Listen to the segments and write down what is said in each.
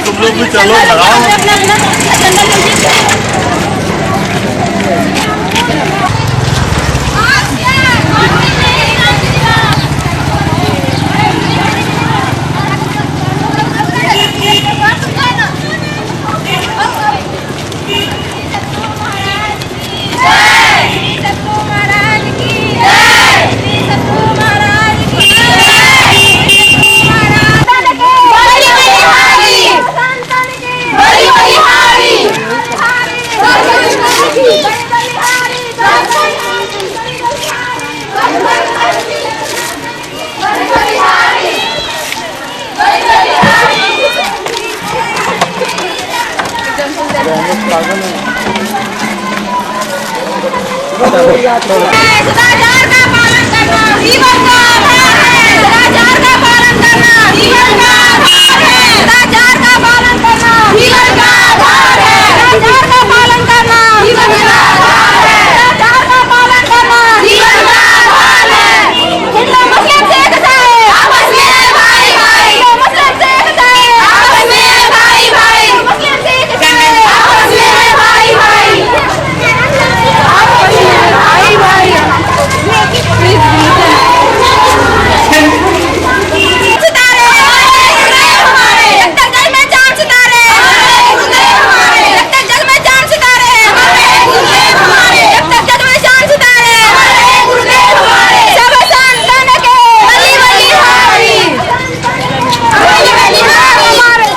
तुम लोग भी चलो लगाओ। सदाचार का पालन करना जीवन का आधार है। सदाचार का पालन करना जीवन का आधार है। सदाचार का पालन करना जीवन का आधार है। सदाचार का पालन करना जीवन का आधार है। सदाचार का पालन करना जीवन का आधार है। हिंदू मुस्लिम सिख ईसाई आपस में भाई भाई। हिंदू मुस्लिम सिख ईसाई आपस में भाई भाई। मुस्लिम सिख ईसाई आपस में भाई भाई। भाई भाई सितारे हमारे जब तक जग में चांद सितारे हमारे जब तक जग में चांद सितारे हमारे जब तक जग में चांद सितारे हमारे सब संतान के बली बलिहारी बली बलिहारी हमारे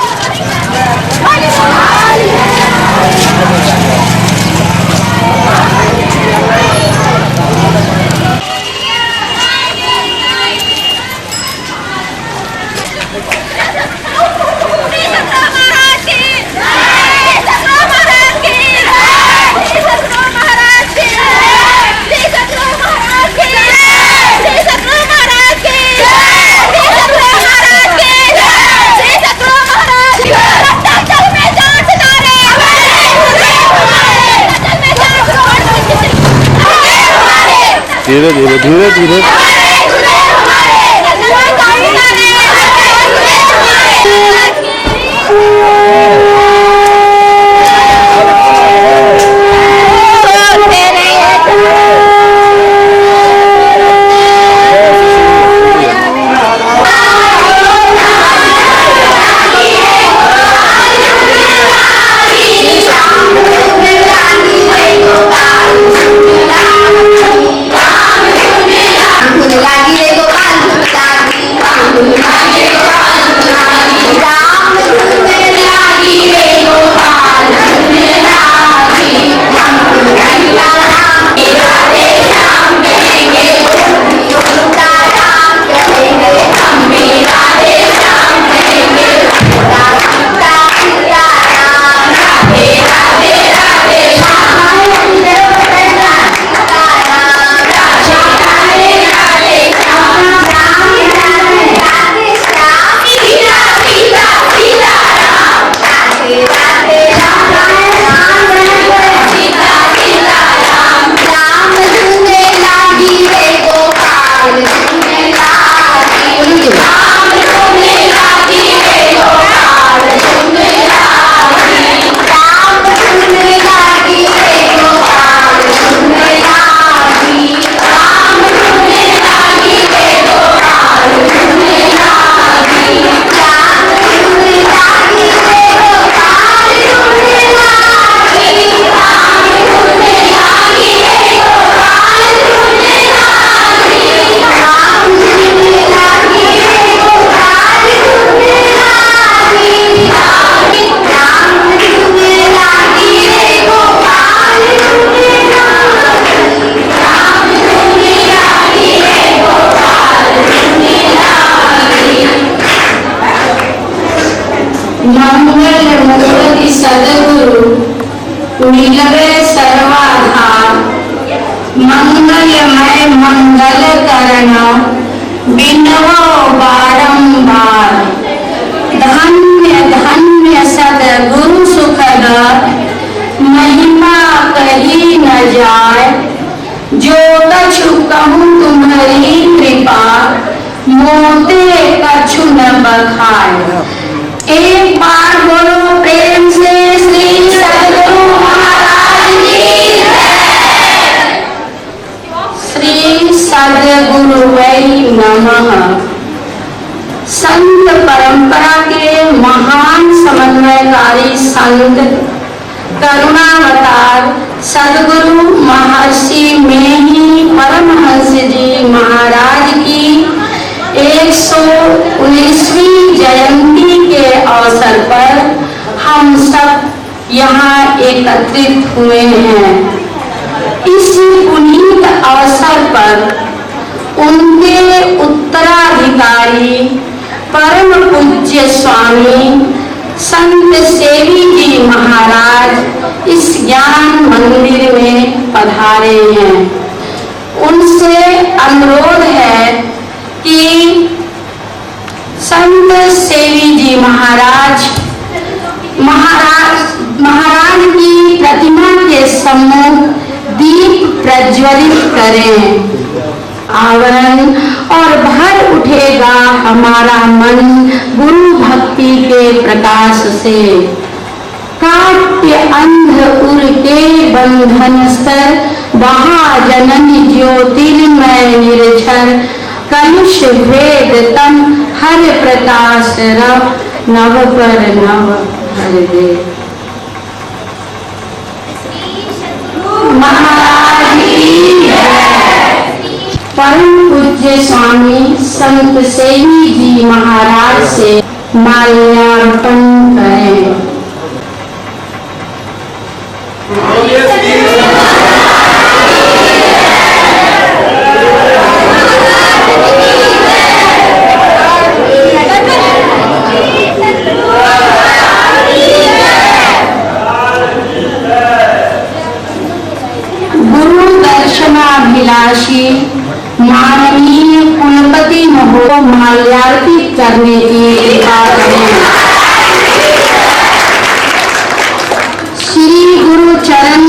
धीरे धीरे धीरे धीरे नीलवे सर्वाधार मंगलमय मंगल करण बिनवो बारंबार धन्य धन्य सदगुरु सुखद महिमा कही न जाए जो कछु कहूँ तुम्हारी कृपा मोते कछु न बखाए। एक बार बोलो प्रेम से श्री सद्गुरु महाराज की जय। श्री सद्गुरु वै नमः। संत परंपरा के महान समन्वयकारी संत करुणावतार सद्गुरु महर्षि मेही परमहंस जी महाराज की 119वीं जयंती के अवसर पर हम सब यहाँ एकत्रित हुए हैं। इस पुनीत अवसर पर उनके उत्तराधिकारी परम पूज्य स्वामी संत सेवी जी महाराज इस ज्ञान मंदिर में पधारे हैं। उनसे अनुरोध है कि संत सेवी जी महाराज की प्रतिमा के सम्मुख दीप प्रज्वलित करें। आवरण और भर उठेगा हमारा मन गुरु भक्ति के प्रकाश से। काट्य अंध उर के बंधन स्तर महाजननी ज्योतिर्मय निर्झर कलुष भेद तम हर प्रकाश रव नव पर नव हर दे। महाराज की जय। परम पूज्य स्वामी संत सेवी जी महाराज से माल्यार्पण करें। अभिलाषी माननीय कुलपति महोदय माल्यार्पित करने की कृपा करें। श्री गुरु चरण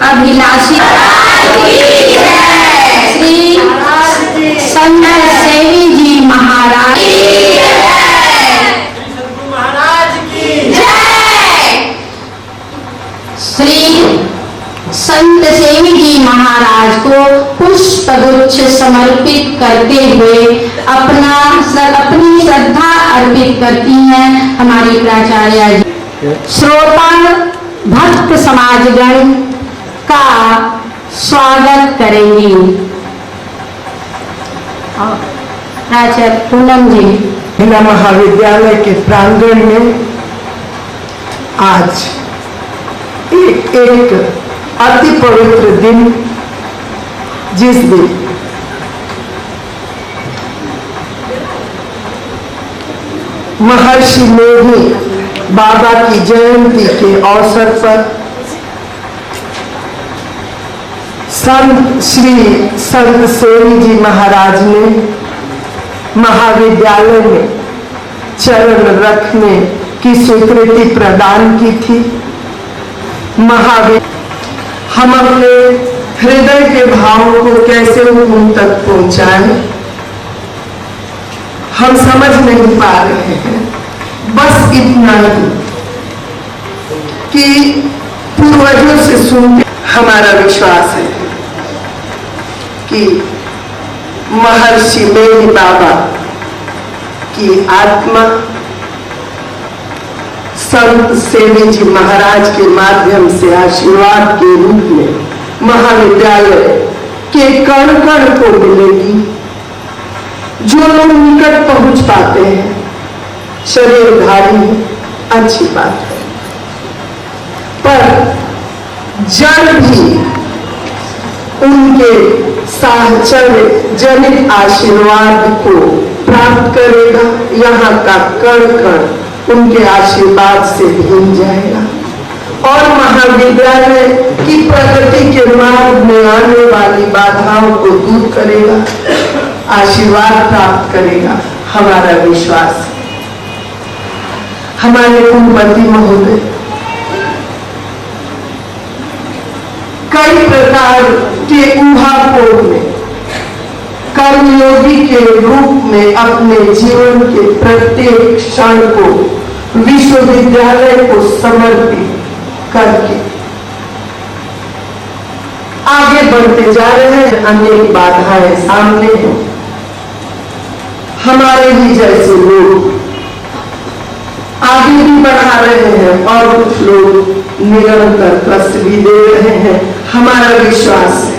अभिलाषी श्री संत सेवी जी महाराज की जय। श्री संत सेवी जी महाराज को पुष्पगुच्छ समर्पित करते हुए अपनी श्रद्धा अर्पित करती हैं हमारी प्राचार्य जी। श्रोता भक्त समाजगण का स्वागत करेंगी। प्राचार्य पूनम जी। जिला महाविद्यालय के प्रांगण में आज एक अति पवित्र दिन, जिस दिन महर्षि मेही बाबा की जयंती के अवसर पर श्री संत सेवी जी महाराज ने महाविद्यालय में चरण रखने की स्वीकृति प्रदान की थी। हम अपने हृदय के भावों को कैसे उन तक पहुंचाएं, हम समझ नहीं पा रहे हैं। बस इतना ही कि पूर्वजों से सुन हमारा विश्वास है कि महर्षि मेही बाबा की आत्मा संत सेवी जी महाराज के माध्यम से आशीर्वाद के रूप में महाविद्यालय के कण कण को मिलेगी। जो लोग निकट पहुंच पाते हैं शरीरधारी अच्छी बात है, पर जड़ भी उनके साहचर्य जनित आशीर्वाद को प्राप्त करेगा। यहाँ का कण कण उनके आशीर्वाद से भीग जाएगा और महाविद्यालय की प्रगति के मार्ग में आने वाली बाधाओं को दूर करेगा, आशीर्वाद प्राप्त करेगा। हमारा विश्वास। हमारे कुलपति महोदय कई प्रकार के ऊहापोह में कर्मयोगी के रूप में अपने जीवन के प्रत्येक क्षण को विश्वविद्यालय को समर्पित करके आगे बढ़ते जा रहे हैं। अनेक बाधाएं सामने हैं, हमारे ही जैसे लोग आगे भी बढ़ा रहे हैं और कुछ लोग निरंतर कष्ट भी दे रहे हैं। हमारा विश्वास है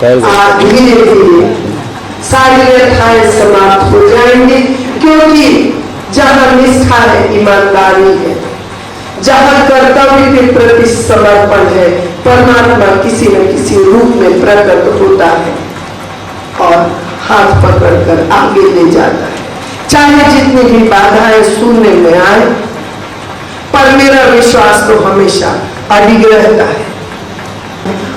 आज धीरे धीरे सारी व्यथाएं समाप्त हो जाएंगी, क्योंकि जहां निष्ठा है, ईमानदारी है, जहां कर्तव्य के प्रति समर्पण है, परमात्मा किसी न किसी रूप में प्रकट होता है और हाथ पकड़कर आगे ले जाता है। चाहे जितनी भी बाधाएं सुनने में आए, पर मेरा विश्वास तो हमेशा अडिग रहता है।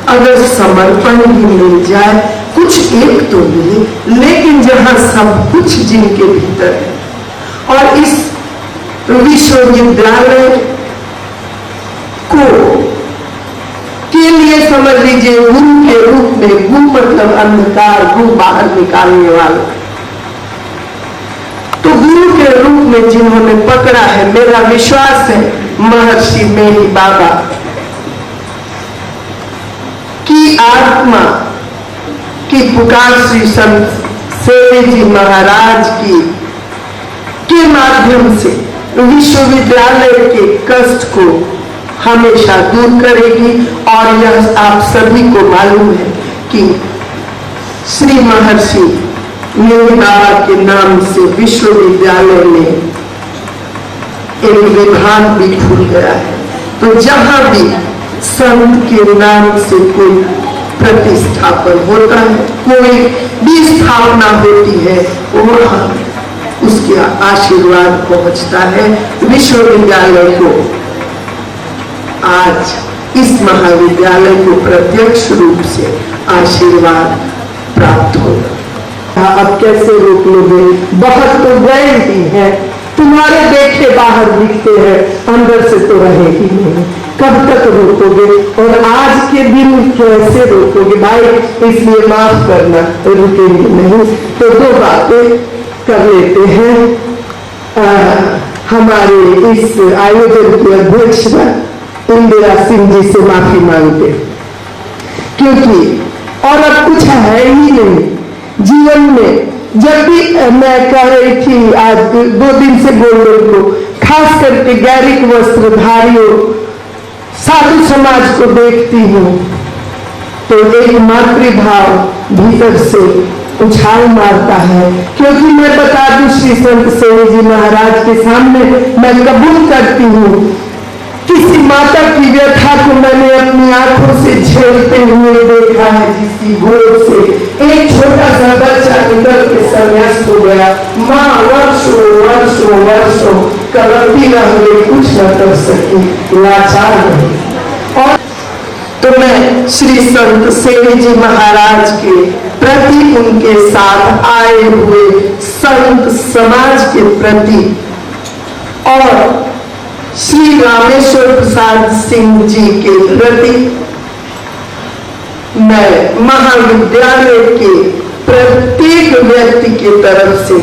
अगर समर्पण भी मिल जाए, कुछ एक तो मिले, लेकिन जहां सब कुछ जिनके भीतर है, और इस विश्वविद्यालय को के लिए समझ लीजिए गुरु के रूप में, गुरु मतलब अंधकार को बाहर निकालने वाला, तो गुरु के रूप में जिन्होंने पकड़ा है, मेरा विश्वास है महर्षि मेरी बाबा की आत्मा की पुकार श्री संत सेवी जी महाराज की के माध्यम से विश्वविद्यालय के कष्ट को हमेशा दूर करेगी। और यह आप सभी को मालूम है कि श्री महर्षि मेरे बाबा के नाम से विश्वविद्यालय में एक विभाग भी खुल गया है। तो जहां भी संत के नाम से कोई प्रतिष्ठापन होता है, कोई भी स्थापना होती है, वहां उसके आशीर्वाद पहुंचता है। विश्वविद्यालय को आज इस महाविद्यालय को प्रत्यक्ष रूप से आशीर्वाद प्राप्त होगा। अब कैसे रोक लोगे? बहुत तो गारंटी है, तुम्हारे देखे बाहर दिखते हैं, अंदर से तो रहेगी नहीं। कब तक रोकोगे? और आज के दिन कैसे रोकोगे भाई? इसलिए माफ करना, रुकेंगे नहीं। तो दो बातें कर लेते हैं। हमारे इस आयोजन के अध्यक्ष इंदिरा सिंह जी से माफी मांगते, क्योंकि और अब कुछ है ही नहीं जीवन में। जब भी मैं कह रही थी आज 2 दिन से गोल्डन को, खास करके गैरिक वस्त्रधारियों साधु समाज को देखती हूँ, तो एक मातृभाव भीतर से उछाल मारता है। क्योंकि मैं बता दूं, श्री संत सेवी जी महाराज के सामने मैं कबूल करती हूँ, किसी माता की व्यथा को मैंने अपनी आंखों से झेलते हुए देखा है, जिसकी गोद से एक छोटा सा बच्चा निकल के संन्यास्त हो गया। माँ वर्षों वर्षों वर्षों कलपती रह गई, कुछ न कर सकी, लाचार रही। और तो मैं श्री संत सेवी जी महाराज के प्रति, उनके साथ आए हुए संत समाज के प्रति और श्री रामेश्वर प्रसाद सिंह जी के प्रति मैं महाविद्यालय के प्रत्येक व्यक्ति की तरफ से,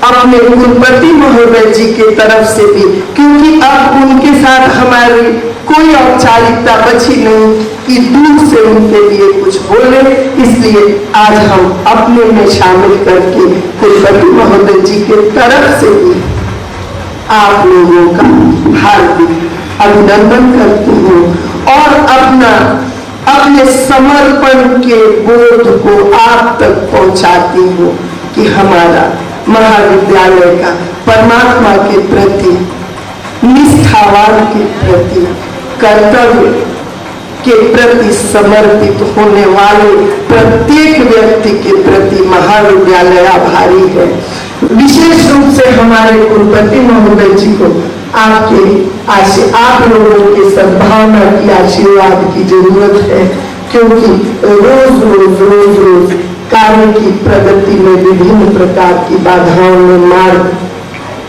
अपने कुलपति महोदय जी की तरफ से भी, क्योंकि अब उनके साथ हमारी कोई औपचारिकता बची नहीं कि दूर से उनके लिए कुछ बोले, इसलिए आज हम अपने में शामिल करके कुलपति महोदय जी की तरफ से भी आप लोगों का हार्दिक अभिनंदन करती हूँ और अपने समर्पण के बोध को आप तक पहुँचाती हूँ कि हमारा महाविद्यालय का परमात्मा के प्रति, निष्ठावान के प्रति, कर्तव्य के प्रति समर्पित होने वाले प्रत्येक व्यक्ति के प्रति महाविद्यालय आभारी है। विशेष रूप से हमारे कुलपति महोदय जी को आप लोगों की सद्भावना की, आशीर्वाद की जरूरत है, क्योंकि रोज कार्य की प्रगति में विभिन्न प्रकार की बाधाओं में मार्ग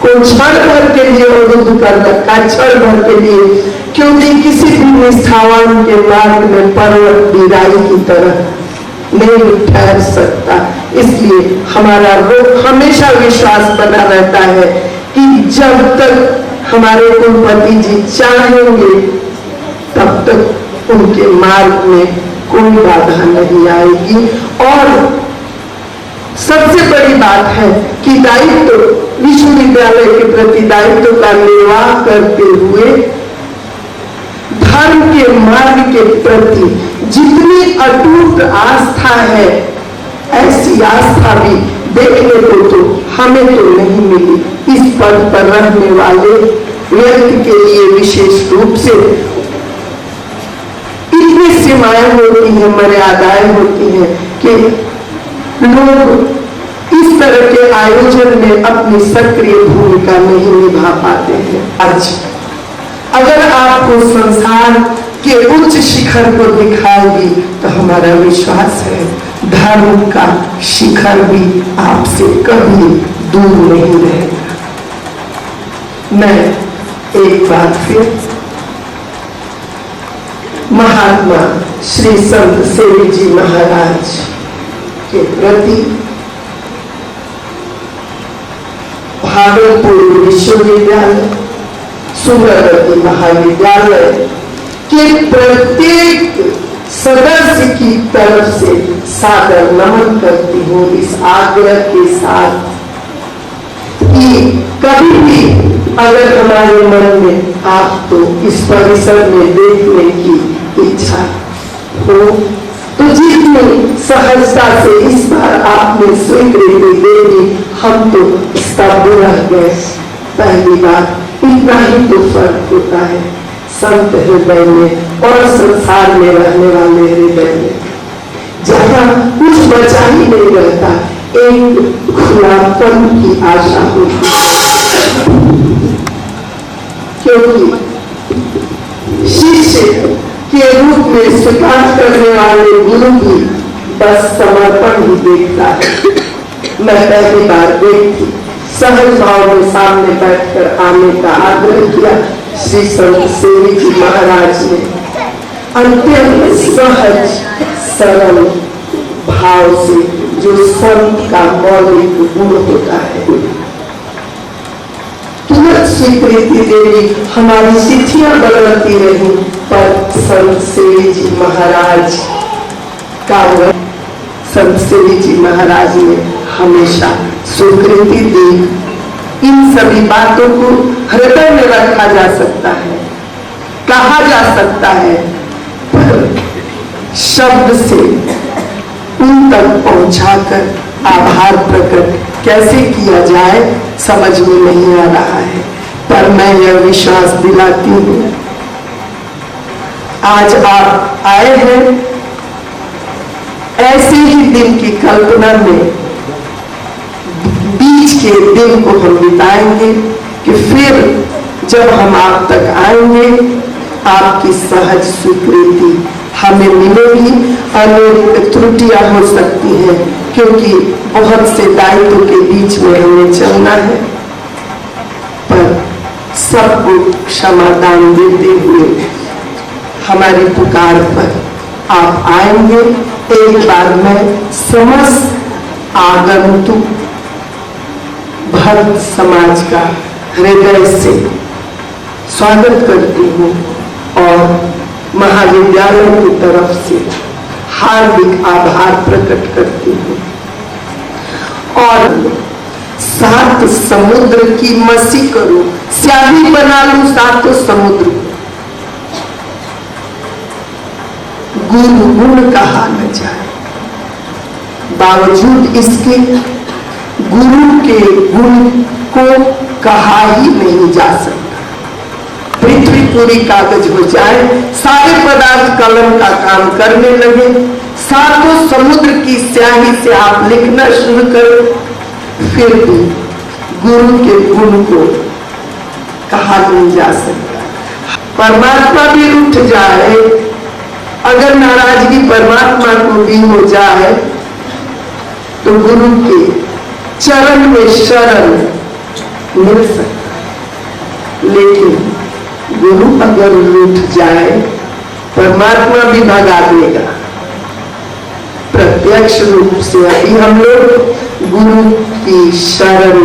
को क्षण भर के लिए अवरुद्ध कर रखा, क्षण भर के लिए, क्योंकि किसी भी निष्ठावान के मार्ग में पर्वत बिराई की तरह नहीं ठहर सकता। इसलिए हमारा हमेशा विश्वास बना रहता है कि जब तक हमारे कुलपति जी चाहेंगे तब तक उनके मार्ग में कोई बाधा नहीं आएगी। और सबसे बड़ी बात है कि दायित्व विश्वविद्यालय के प्रति दायित्व का निर्वाह करते हुए धर्म के मार्ग के प्रति जितनी अटूट आस्था है, ऐसी आस्था भी देखने को तो हमें तो नहीं मिली। इस पद पर रहने वाले व्यक्ति के लिए विशेष रूप से इतनी सीमाएं होती हैं, मर्यादाएं होती हैं कि लोग इस तरह के आयोजन में अपनी सक्रिय भूमिका नहीं निभा पाते हैं। आज अगर आपको संसार के उच्च शिखर को दिखाएगी तो हमारा विश्वास है धर्म का शिखर भी आपसे कभी दूर नहीं रहेगा। मैं एक बार फिर महात्मा श्री संत सेवी जी महाराज के प्रति भागलपुर विश्वविद्यालय, सूरतवती महाविद्यालय के प्रत्येक सदस्य की तरफ से सादर नमन करती हूँ, इस आग्रह के साथ कि कभी भी अगर हमारे मन में आपको इस परिसर में देखने की इच्छा हो तो जितनी सहजता से इस बार आपने स्वीकृति दे दी, हम तो स्तब्ध रह गए। पहली बार इतना ही तो फर्क होता है संत हृदय में और संसार में रहने वाले हृदय में, जहाँ कुछ बचा ही नहीं रहता, एक खुलापन की आशा होती है। क्योंकि शिष्य के रूप में स्वीकार करने वाले गुरु की बस समर्पण ही देखता है। मैं पहली बार देखी सहज भाव में सामने बैठकर आने का आग्रह किया। श्री संत सेवी जी महाराज ने अत्यंत सहज सरल भाव से, जो संत का मौलिक गुण होता है, तुरंत स्वीकृति देवी। हमारी तिथियां बदलती रही पर संत सेवी जी महाराज का संत सेवी जी महाराज ने हमेशा स्वीकृति दी। इन सभी बातों को हृदय में रखा जा सकता है, कहा जा सकता है, पर शब्द से उन तक पहुंचाकर आभार प्रकट कैसे किया जाए समझ में नहीं आ रहा है। पर मैं यह विश्वास दिलाती हूँ, आज आप आए हैं ऐसे ही दिन की कल्पना में, बीच के दिन को हम बिताएंगे कि फिर जब हम आप तक आएंगे आपकी सहज स्वीकृति हमें मिलेगी। अनेक त्रुटियां हो सकती हैं क्योंकि बहुत से दायित्व के बीच में हमें चलना है, पर सबको क्षमादान देते हुए हमारी पुकार पर आप आएंगे। एक बार मैं समस्त आगंतुक भक्त समाज का हृदय से स्वागत करती हूँ और महाविद्यालय की तरफ से हार्दिक आभार प्रकट करती हूँ। और सात समुद्र की मसी करूं, स्याही बना लूं सातों समुद्र, गुरु गुण कहा न जाए। बावजूद इसके गुरु के गुण को कहा ही नहीं जा सकता। पृथ्वी पूरी कागज हो जाए, सारे पदार्थ कलम का काम करने लगे, सातों समुद्र की स्याही से आप लिखना शुरू करो, फिर भी गुरु के गुण को कहा नहीं जा सकता। परमात्मा भी उठ जाए, अगर नाराजगी परमात्मा को भी हो जाए तो गुरु के चरण में शरण मिल सकता है, लेकिन गुरु अगर रूठ जाए परमात्मा भी भगा देगा। प्रत्यक्ष रूप से अभी हम लोग गुरु की शरण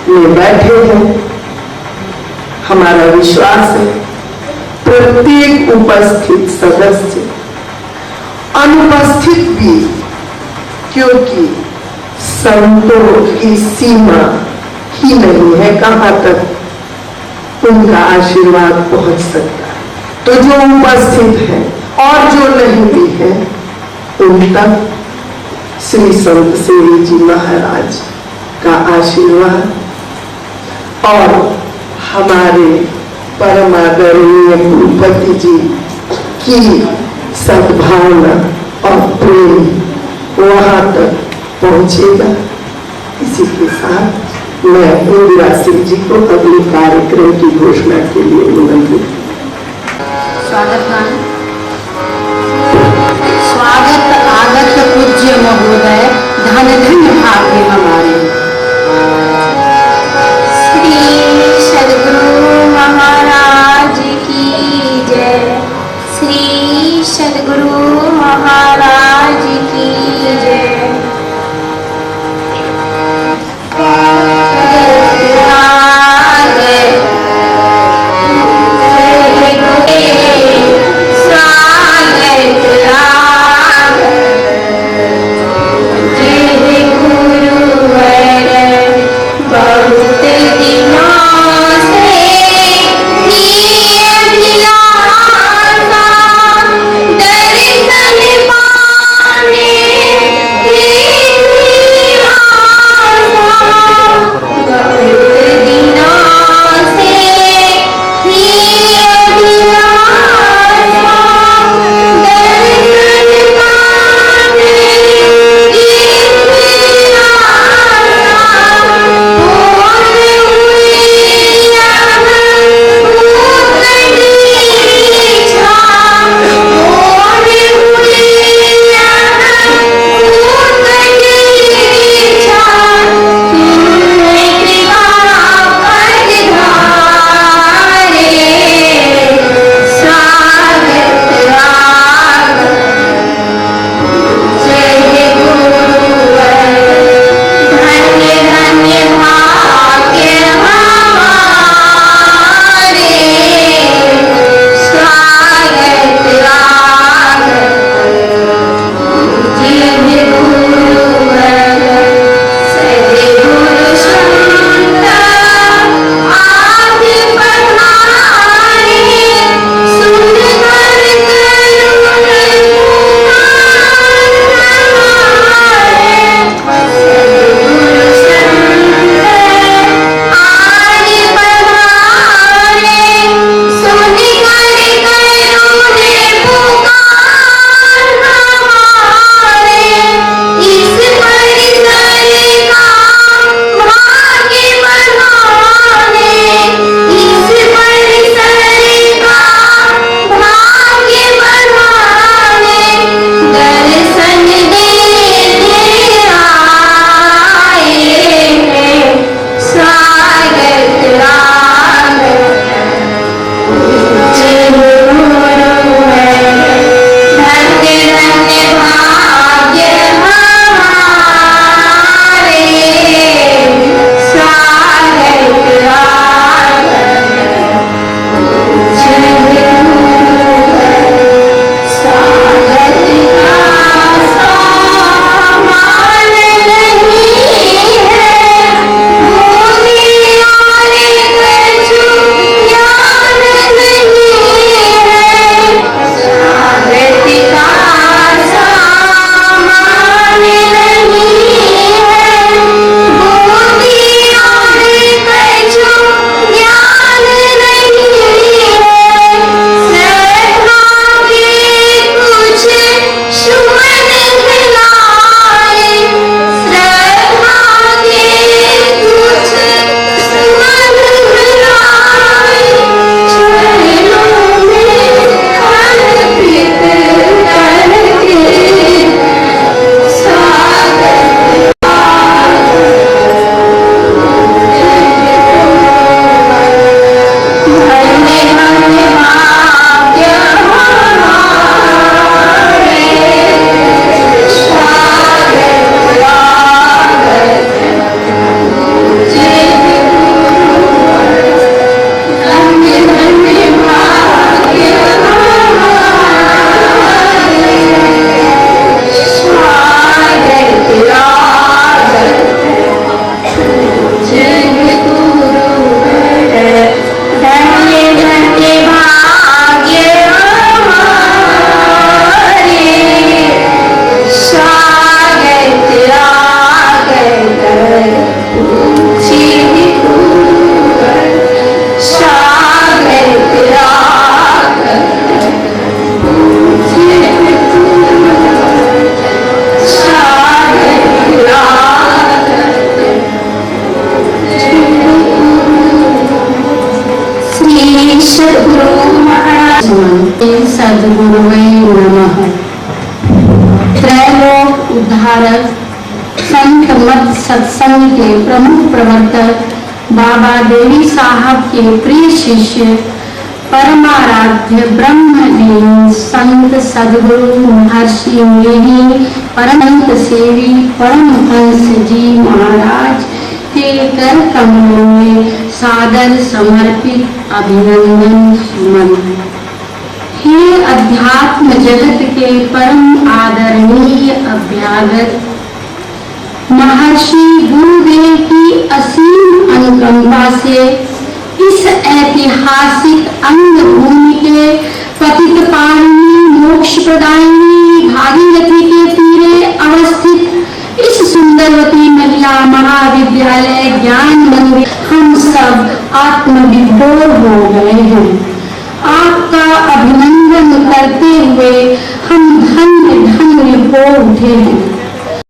में बैठे हैं। हमारा विश्वास है प्रत्येक उपस्थित सदस्य, अनुपस्थित भी, क्योंकि संतों की सीमा ही नहीं है कहां तक उनका आशीर्वाद पहुंच सकता है। तो जो उपस्थित है और जो नहीं भी है उन तक श्री संत सेवी जी महाराज का आशीर्वाद और हमारे परमादरणीय गुरुपति जी की सद्भावना और प्रेम वहां तक पहुंचेगा। इसी के साथ मैं इंदिरा सिंह जी को अगले कार्यक्रम की घोषणा के लिए निमंत्रित। स्वागत आगत पूज्य महोदय, धन धन्य भाग्य हमारे। श्री सद्गुरु महाराज की जय। श्री सद्गुरु महाराज की जय। उद्धारक, संत मत सत्संग के प्रमुख प्रवर्तक, बाबा देवी साहब के प्रिय शिष्य, परमाराध्य ब्रह्मलीन संत सदगुरु महर्षि मेरी परमंत सेवी परमहंस जी महाराज के कर कमलों में सादर समर्पित अभिनंदन सुमन। हे अध्यात्म जगत के परम आदरणीय अभ्यागत, महर्षि गुरुदेव की असीम अनुकंपा से इस ऐतिहासिक अंग भूमि के पतित पावनी मोक्ष प्रदायिनी भागीरथी के तीरे अवस्थित इस सुंदरवती महिला महाविद्यालय ज्ञान मंदिर हम सब आत्मविभोर हो गए हैं। आपका अभिनंदन करते हुए हम धन्य धन्य हो उठे हैं।